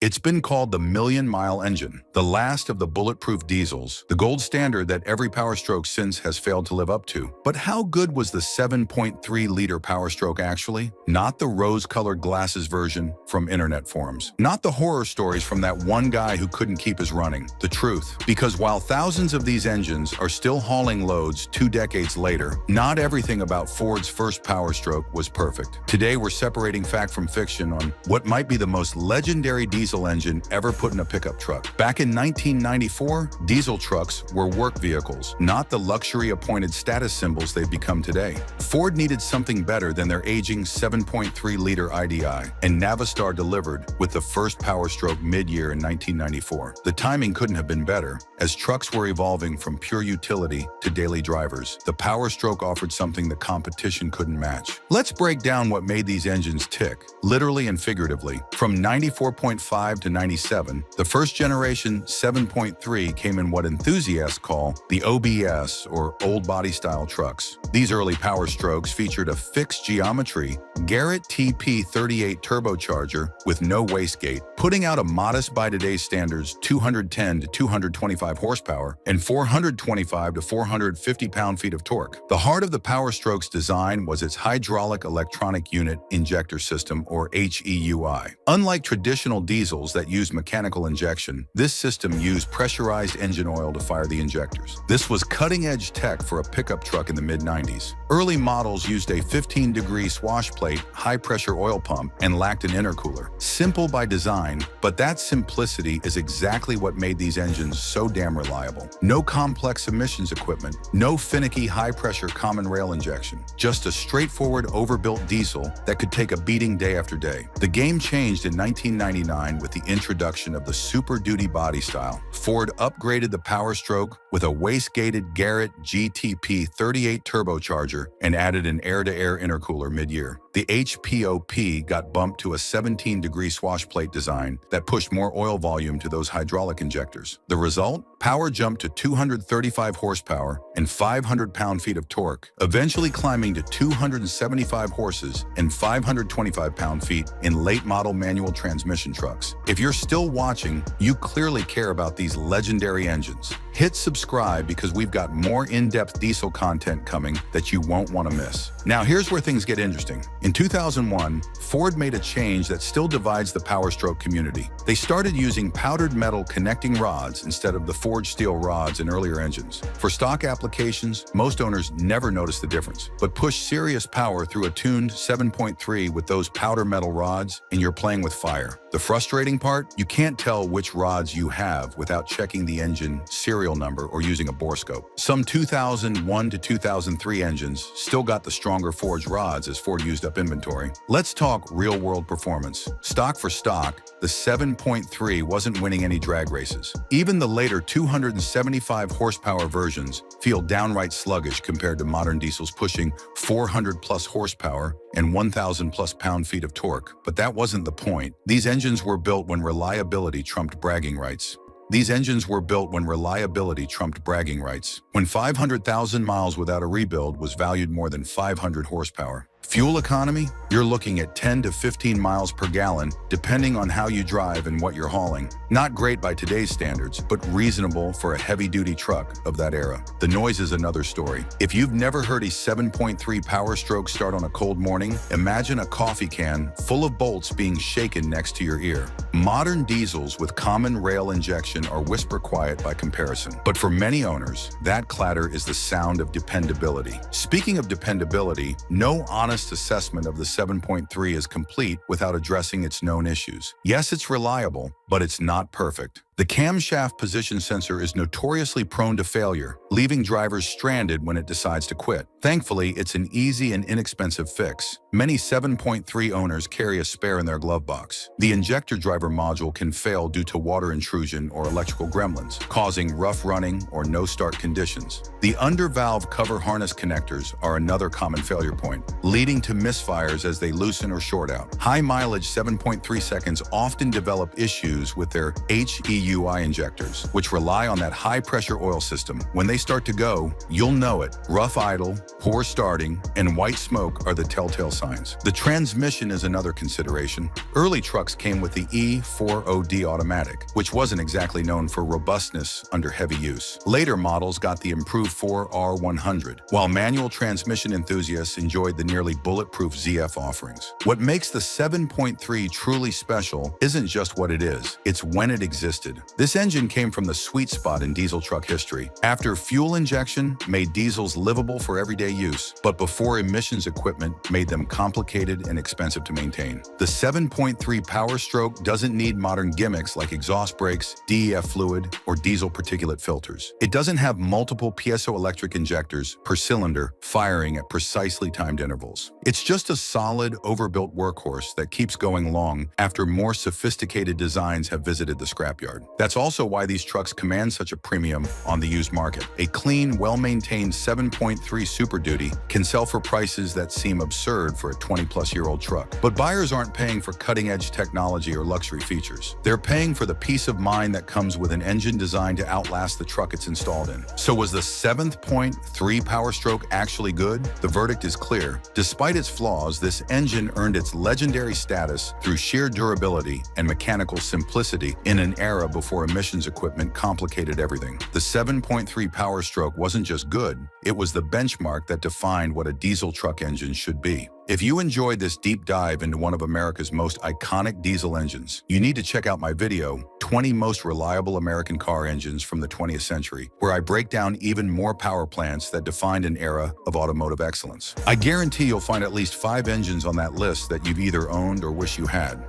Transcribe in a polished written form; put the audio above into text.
It's been called the million-mile engine, the last of the bulletproof diesels, the gold standard that every Power Stroke since has failed to live up to. But how good was the 7.3-liter Power Stroke actually? Not the rose-colored glasses version from internet forums. Not the horror stories from that one guy who couldn't keep his running. The truth. Because while thousands of these engines are still hauling loads 2 decades later, not everything about Ford's first Power Stroke was perfect. Today we're separating fact from fiction on what might be the most legendary diesel engine ever put in a pickup truck. Back in 1994, diesel trucks were work vehicles, not the luxury appointed status symbols they've become today. Ford needed something better than their aging 7.3-liter IDI, and Navistar delivered with the first Power Stroke mid-year in 1994. The timing couldn't have been better. As trucks were evolving from pure utility to daily drivers, the Power Stroke offered something the competition couldn't match. Let's break down what made these engines tick, literally and figuratively. From 94.5 to 97, the first generation 7.3 came in what enthusiasts call the OBS, or old body style trucks. These early Power Strokes featured a fixed geometry Garrett TP38 turbocharger with no wastegate, putting out a modest by today's standards 210 to 225 horsepower and 425 to 450 pound-feet of torque. The heart of the Power Stroke's design was its hydraulic electronic unit injector system, or HEUI. Unlike traditional diesels that used mechanical injection, this system used pressurized engine oil to fire the injectors. This was cutting-edge tech for a pickup truck in the mid-90s. Early models used a 15-degree swash plate, high-pressure oil pump, and lacked an intercooler. Simple by design, but that simplicity is exactly what made these engines so damn reliable. No complex emissions equipment, no finicky high-pressure common rail injection, just a straightforward overbuilt diesel that could take a beating day after day. The game changed in 1999 with the introduction of the Super Duty body style. Ford upgraded the Power Stroke with a wastegated Garrett GTP38 turbocharger and added an air-to-air intercooler mid-year. The HPOP got bumped to a 17-degree swash plate design that pushed more oil volume to those hydraulic injectors. The result? Power jumped to 235 horsepower and 500 pound-feet of torque, eventually climbing to 275 horses and 525 pound-feet in late-model manual transmission trucks. If you're still watching, you clearly care about these legendary engines. Hit subscribe because we've got more in-depth diesel content coming that you won't want to miss. Now here's where things get interesting. In 2001, Ford made a change that still divides the Power Stroke community. They started using powdered metal connecting rods instead of the forged steel rods in earlier engines. For stock applications, most owners never notice the difference, but push serious power through a tuned 7.3 with those powder metal rods, and you're playing with fire. The frustrating part? You can't tell which rods you have without checking the engine serial number or using a borescope. Some 2001 to 2003 engines still got the stronger forged rods as Ford used up inventory. Let's talk real-world performance. Stock for stock, the 7.3 wasn't winning any drag races. Even the later 275 horsepower versions feel downright sluggish compared to modern diesels pushing 400-plus horsepower and 1,000-plus pound-feet of torque. But that wasn't the point. These engines were built when reliability trumped bragging rights. When 500,000 miles without a rebuild was valued more than 500 horsepower. Fuel economy? You're looking at 10 to 15 miles per gallon, depending on how you drive and what you're hauling. Not great by today's standards, but reasonable for a heavy-duty truck of that era. The noise is another story. If you've never heard a 7.3 Power Stroke start on a cold morning, imagine a coffee can full of bolts being shaken next to your ear. Modern diesels with common rail injection are whisper quiet by comparison. But for many owners, that clatter is the sound of dependability. Speaking of dependability, no honest assessment of the 7.3 is complete without addressing its known issues. Yes, it's reliable, but it's not perfect. The camshaft position sensor is notoriously prone to failure, leaving drivers stranded when it decides to quit. Thankfully, it's an easy and inexpensive fix. Many 7.3 owners carry a spare in their glove box. The injector driver module can fail due to water intrusion or electrical gremlins, causing rough running or no-start conditions. The under-valve cover harness connectors are another common failure point, leading to misfires as they loosen or short out. High-mileage 7.3 seconds often develop issues with their HEUI Heui injectors, which rely on that high-pressure oil system. When they start to go, you'll know it. Rough idle, poor starting, and white smoke are the telltale signs. The transmission is another consideration. Early trucks came with the E40D automatic, which wasn't exactly known for robustness under heavy use. Later models got the improved 4R100, while manual transmission enthusiasts enjoyed the nearly bulletproof ZF offerings. What makes the 7.3 truly special isn't just what it is, it's when it existed. This engine came from the sweet spot in diesel truck history. After fuel injection made diesels livable for everyday use, but before emissions equipment made them complicated and expensive to maintain. The 7.3 Power Stroke doesn't need modern gimmicks like exhaust brakes, DEF fluid, or diesel particulate filters. It doesn't have multiple piezoelectric injectors per cylinder firing at precisely timed intervals. It's just a solid, overbuilt workhorse that keeps going long after more sophisticated designs have visited the scrapyard. That's also why these trucks command such a premium on the used market. A clean, well-maintained 7.3 Super Duty can sell for prices that seem absurd for a 20-plus-year-old truck. But buyers aren't paying for cutting-edge technology or luxury features. They're paying for the peace of mind that comes with an engine designed to outlast the truck it's installed in. So was the 7.3 Power Stroke actually good? The verdict is clear. Despite its flaws, this engine earned its legendary status through sheer durability and mechanical simplicity in an era before emissions equipment complicated everything. The 7.3 Power Stroke wasn't just good, it was the benchmark that defined what a diesel truck engine should be. If you enjoyed this deep dive into one of America's most iconic diesel engines, you need to check out my video, 20 Most Reliable American Car Engines from the 20th Century, where I break down even more power plants that defined an era of automotive excellence. I guarantee you'll find at least 5 engines on that list that you've either owned or wish you had.